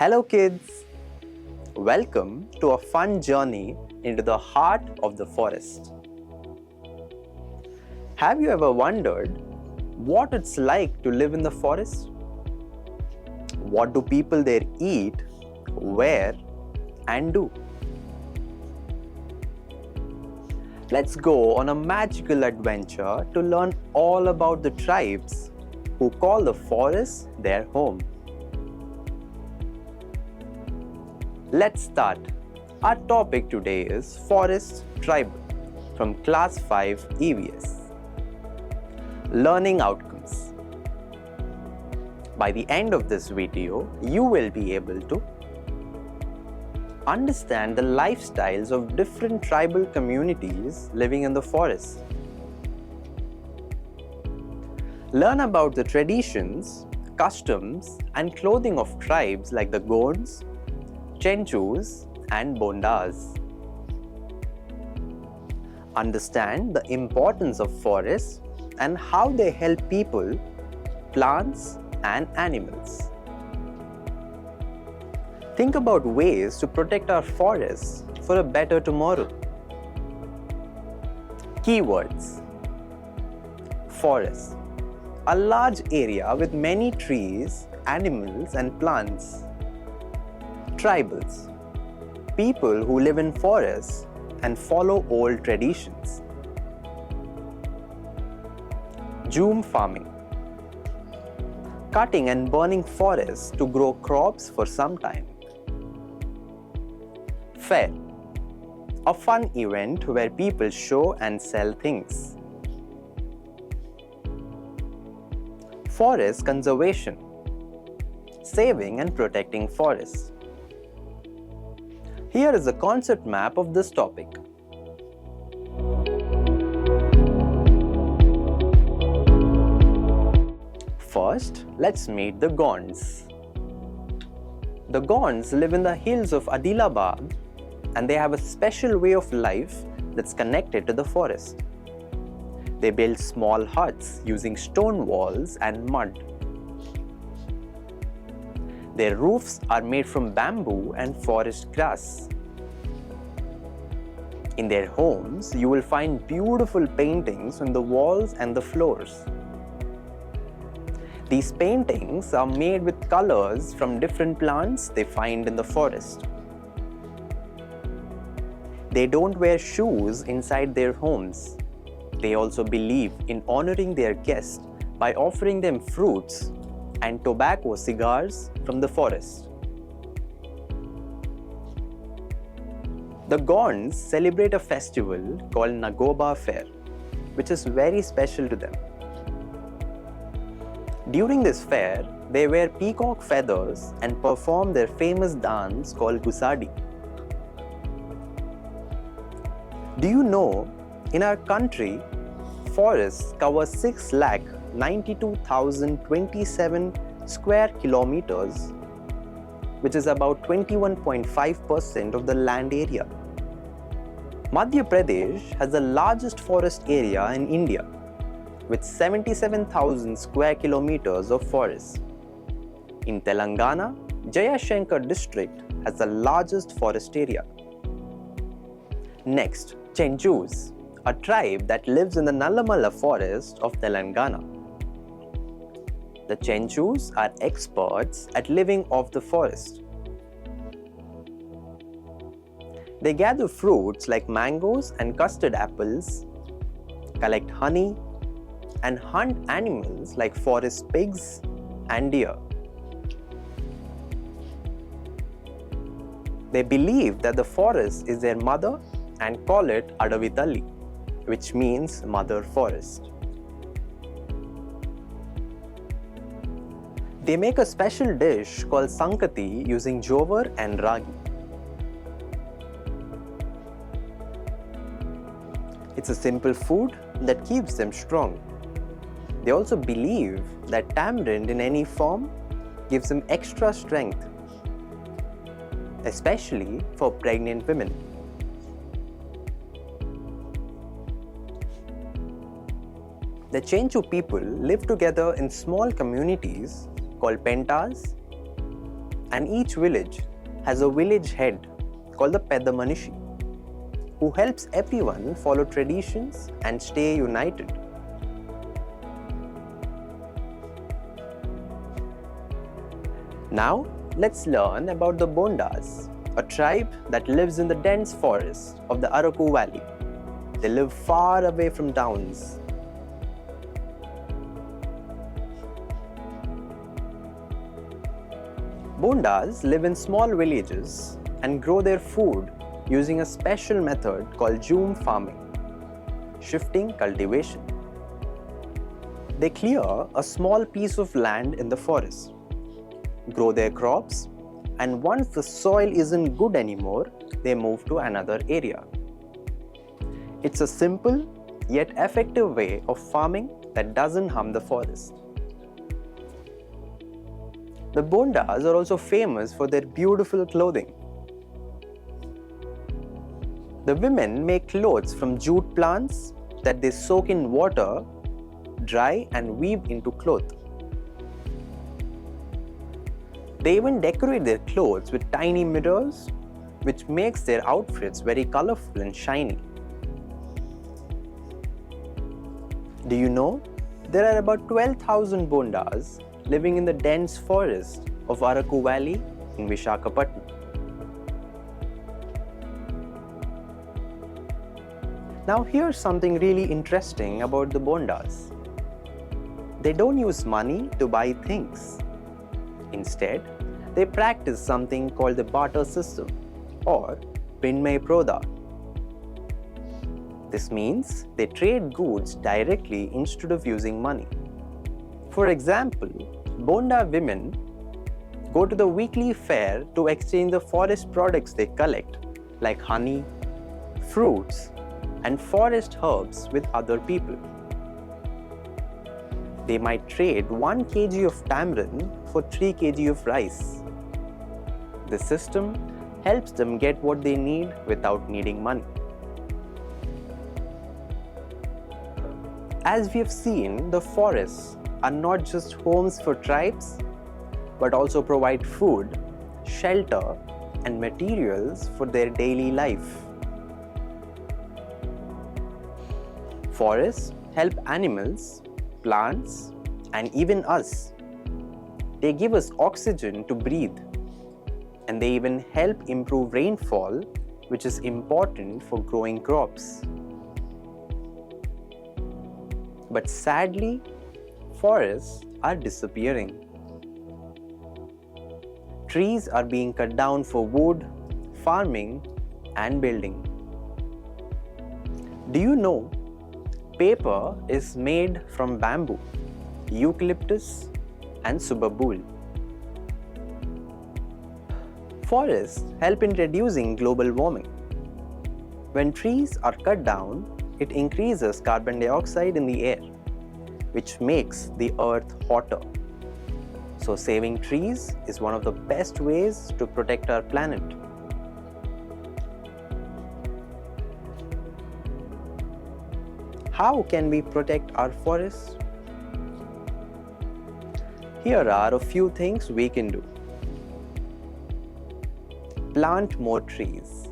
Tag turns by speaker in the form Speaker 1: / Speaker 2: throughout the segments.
Speaker 1: Hello kids! Welcome to a fun journey into the heart of the forest. Have you ever wondered what it's like to live in the forest? What do people there eat, wear, and do? Let's go on a magical adventure to learn all about the tribes who call the forest their home. Let's start. Our topic today is Forest Tribal from Class 5 EVS. Learning outcomes. By the end of this video, you will be able to understand the lifestyles of different tribal communities living in the forest. Learn about the traditions, customs, and clothing of tribes like the Gonds, Chenchus, and Bondas. Understand the importance of forests and how they help people, plants, and animals. Think about ways to protect our forests for a better tomorrow. Keywords: forest, a large area with many trees, animals, and plants. Tribals, people who live in forests and follow old traditions. Joom farming, cutting and burning forests to grow crops for some time. Fair, a fun event where people show and sell things. Forest conservation, saving and protecting forests. Here is a concept map of this topic. First, let's meet the Gonds. The Gonds live in the hills of Adilabad and they have a special way of life that's connected to the forest. They build small huts using stone walls and mud. Their roofs are made from bamboo and forest grass. In their homes, you will find beautiful paintings on the walls and the floors. These paintings are made with colors from different plants they find in the forest. They don't wear shoes inside their homes. They also believe in honoring their guests by offering them fruits and tobacco cigars from the forest. The Gonds celebrate a festival called Nagoba Fair, which is very special to them. During this fair, they wear peacock feathers and perform their famous dance called Gusadi. Do you know, in our country, forests cover 6,92,027 square kilometers, which is about 21.5% of the land area. Madhya Pradesh has the largest forest area in India, with 77,000 square kilometers of forest. In Telangana, Jayashankar district has the largest forest area. Next, Chenchus, a tribe that lives in the Nallamala forest of Telangana. The Chenchus are experts at living off the forest. They gather fruits like mangoes and custard apples, collect honey, and hunt animals like forest pigs and deer. They believe that the forest is their mother and call it Adavitalli, which means mother forest. They make a special dish called sankati using jowar and ragi. It's a simple food that keeps them strong. They also believe that tamarind in any form gives them extra strength, especially for pregnant women. The Chenchu people live together in small communities called pentas and each village has a village head called the Pedamanishi, who helps everyone follow traditions and stay united. Now, let's learn about the Bondas, a tribe that lives in the dense forest of the Araku Valley. They live far away from towns. Bondas live in small villages and grow their food using a special method called zoom farming, shifting cultivation. They clear a small piece of land in the forest, grow their crops, and once the soil isn't good anymore, they move to another area. It's a simple yet effective way of farming that doesn't harm the forest. The Bondas are also famous for their beautiful clothing. The women make clothes from jute plants that they soak in water, dry, and weave into cloth. They even decorate their clothes with tiny mirrors, which makes their outfits very colorful and shiny. Do you know there are about 12,000 Bondas living in the dense forest of Araku Valley in Visakhapatnam? Now here's something really interesting about the Bondas. They don't use money to buy things. Instead, they practice something called the barter system or Pinmay Proda. This means they trade goods directly instead of using money. For example, Bonda women go to the weekly fair to exchange the forest products they collect, like honey, fruits, and forest herbs with other people. They might trade 1 kg of tamarind for 3 kg of rice. The system helps them get what they need without needing money. As we have seen, the forests are not just homes for tribes, but also provide food, shelter, and materials for their daily life. Forests help animals, plants, and even us. They give us oxygen to breathe, and they even help improve rainfall, which is important for growing crops. But sadly, forests are disappearing. Trees are being cut down for wood, farming, and building. Do you know paper is made from bamboo, eucalyptus, and subabul? Forests help in reducing global warming. When trees are cut down, it increases carbon dioxide in the air, which makes the earth hotter. So saving trees is one of the best ways to protect our planet. How can we protect our forests? Here are a few things we can do. Plant more trees.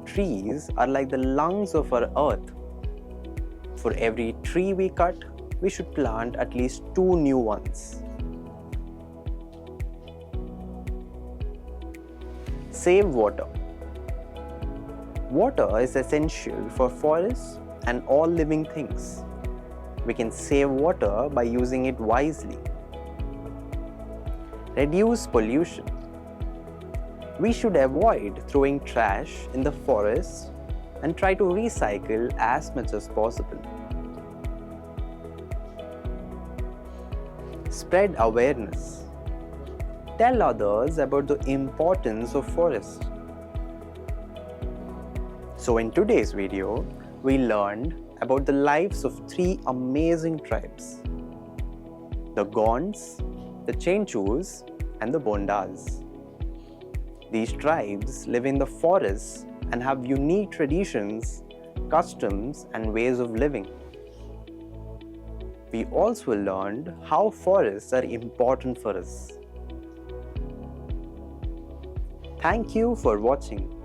Speaker 1: Trees are like the lungs of our earth. For every tree we cut, we should plant at least 2 new ones. Save water. Water is essential for forests and all living things. We can save water by using it wisely. Reduce pollution. We should avoid throwing trash in the forests and try to recycle as much as possible. Spread awareness. Tell others about the importance of forests. So in today's video, we learned about the lives of 3 amazing tribes: the Gonds, the Chenchus, and the Bondas. These tribes live in the forests and have unique traditions, customs, and ways of living. We also learned how forests are important for us. Thank you for watching.